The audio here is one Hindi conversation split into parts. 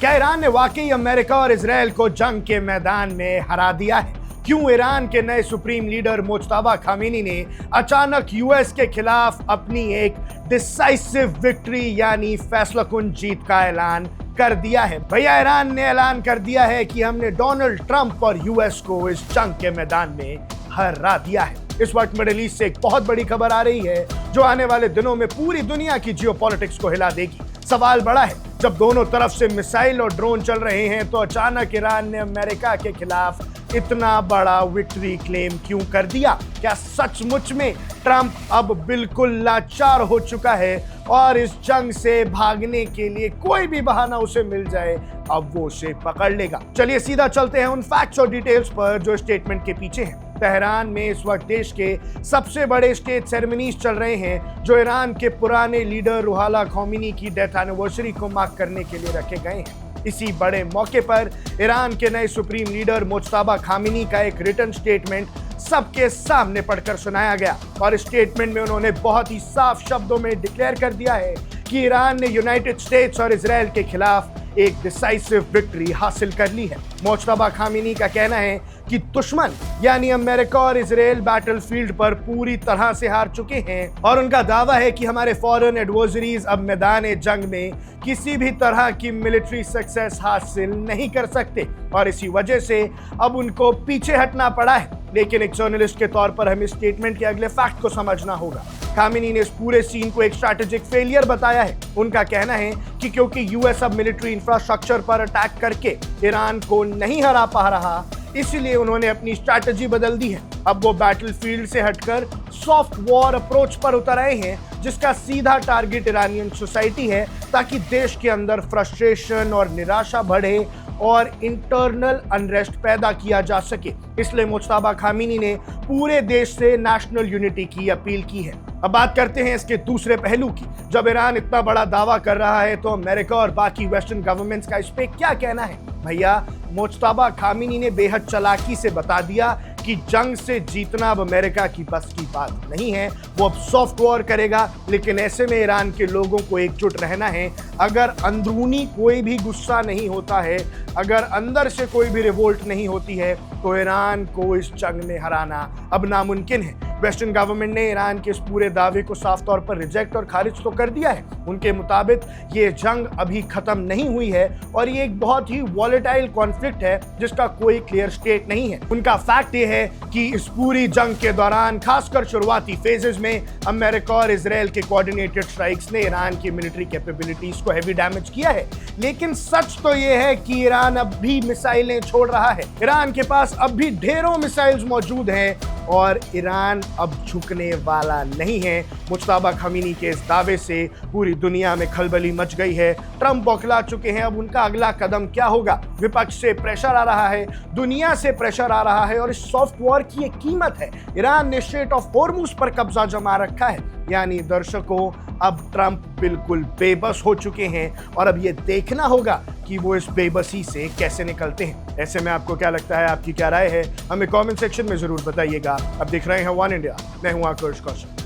क्या ईरान ने वाकई अमेरिका और इजराइल को जंग के मैदान में हरा दिया है? क्यों ईरान के नए सुप्रीम लीडर मुज्तबा खामेनी ने अचानक यूएस के खिलाफ अपनी एक डिसाइसिव विक्ट्री यानी फैसलाकुन जीत का ऐलान कर दिया है? भैया, ईरान ने ऐलान कर दिया है कि हमने डोनाल्ड ट्रंप और यूएस को इस जंग के मैदान में हरा दिया है। इस वक्त मिडिल ईस्ट से एक बहुत बड़ी खबर आ रही है जो आने वाले दिनों में पूरी दुनिया की जियोपॉलिटिक्स को हिला देगी। सवाल बड़ा है, जब दोनों तरफ से मिसाइल और ड्रोन चल रहे हैं तो अचानक ईरान ने अमेरिका के खिलाफ इतना बड़ा विक्ट्री क्लेम क्यों कर दिया? क्या सचमुच में ट्रंप अब बिल्कुल लाचार हो चुका है और इस जंग से भागने के लिए कोई भी बहाना उसे मिल जाए अब वो उसे पकड़ लेगा? चलिए सीधा चलते हैं उन फैक्ट्स और डिटेल्स पर जो स्टेटमेंट के पीछे हैं। तेहरान में इस वक्त देश के सबसे बड़े स्टेट सेरेमनीज चल रहे हैं जो ईरान के पुराने लीडर रूहाला खोमेनी की डेथ एनिवर्सरी को मार्क करने के लिए रखे गए हैं। इसी बड़े मौके पर ईरान के नए सुप्रीम लीडर मुज्तबा खामेनी का एक रिटन स्टेटमेंट सबके सामने पढ़कर सुनाया गया और स्टेटमेंट में उन्होंने बहुत ही साफ शब्दों में डिक्लेयर कर दिया है कि ईरान ने यूनाइटेड स्टेट्स और इजराइल के खिलाफ एक डिसाइसिव विक्ट्री हासिल कर ली है। मुज्तबा खामेनी का कहना है कि दुश्मन यानी अमेरिका और इजराइल बैटलफील्ड पर पूरी तरह से हार चुके हैं और उनका दावा है कि हमारे फॉरेन एडवर्सरीज अब मैदान जंग में किसी भी तरह की मिलिट्री सक्सेस हासिल नहीं कर सकते और इसी वजह से अब उनको पीछे हटना पड़ा है। लेकिन एक जर्नलिस्ट के तौर पर हमें स्टेटमेंट के अगले फैक्ट को समझना होगा। खामेनी ने इस पूरे सीन को एक स्ट्रैटेजिक फेलियर बताया है। उनका कहना है कि क्योंकि यूएस अब मिलिट्री इंफ्रास्ट्रक्चर पर अटैक करके ईरान को नहीं हरा पा रहा, इसलिए उन्होंने अपनी स्ट्रैटेजी बदल दी है। अब वो बैटलफील्ड से हटकर सॉफ्ट वॉर अप्रोच पर उतर आए हैं जिसका सीधा टारगेट ईरानियन सोसाइटी है ताकि देश के अंदर फ्रस्ट्रेशन और निराशा बढ़े और इंटरनल अनरेस्ट पैदा किया जा सके। इसलिए मुज्तबा खामेनी ने पूरे देश से नेशनल यूनिटी की अपील की है। अब बात करते हैं इसके दूसरे पहलू की। जब ईरान इतना बड़ा दावा कर रहा है तो अमेरिका और बाकी वेस्टर्न गवर्नमेंट्स का इस पे क्या कहना है? भैया, मुज्तबा खामेनी ने बेहद चालाकी से बता दिया कि जंग से जीतना अब अमेरिका की बस की बात नहीं है। वो अब सॉफ्ट वॉर करेगा, लेकिन ऐसे में ईरान के लोगों को एकजुट रहना है। अगर अंदरूनी कोई भी गुस्सा नहीं होता है, अगर अंदर से कोई भी रिवोल्ट नहीं होती है तो ईरान को इस जंग में हराना अब नामुमकिन है। वेस्टर्न गवर्नमेंट ने ईरान के इस पूरे दावे को साफ तौर पर रिजेक्ट और खारिज तो कर दिया है। उनके मुताबिक ये जंग अभी खत्म नहीं हुई है और ये एक बहुत ही वॉलेटाइल कॉन्फ्लिक्ट है जिसका कोई क्लियर स्टेट नहीं है। उनका फैक्ट ये है कि इस पूरी जंग के दौरान खासकर शुरुआती फेजेस में अमेरिका और इजराइल के कोऑर्डिनेटेड स्ट्राइक्स ने ईरान की मिलिट्री कैपेबिलिटीज को हेवी डैमेज किया है। लेकिन सच तो ये है कि ईरान अब भी मिसाइलें छोड़ रहा है। ईरान के पास अब भी ढेरों मिसाइल्स मौजूद हैं और ईरान अब झुकने वाला नहीं है। मुज्तबा खामेनी के इस दावे से पूरी दुनिया में खलबली मच गई है। ट्रंप बौखला चुके हैं। अब उनका अगला कदम क्या होगा? विपक्ष से प्रेशर आ रहा है, दुनिया से प्रेशर आ रहा है और इस सॉफ्ट वॉर की एक कीमत है। ईरान ने स्ट्रेट ऑफ हॉर्मुज पर कब्जा जमा रखा है। यानी दर्शकों, अब ट्रंप बिल्कुल बेबस हो चुके हैं और अब ये देखना होगा कि वो इस बेबसी से कैसे निकलते हैं। ऐसे में आपको क्या लगता है? आपकी क्या राय है? हमें कमेंट सेक्शन में जरूर बताइएगा। अब देख रहे हैं वन इंडिया। मैं हूं आकर्ष कौशल।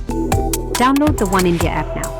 Download the One India app now.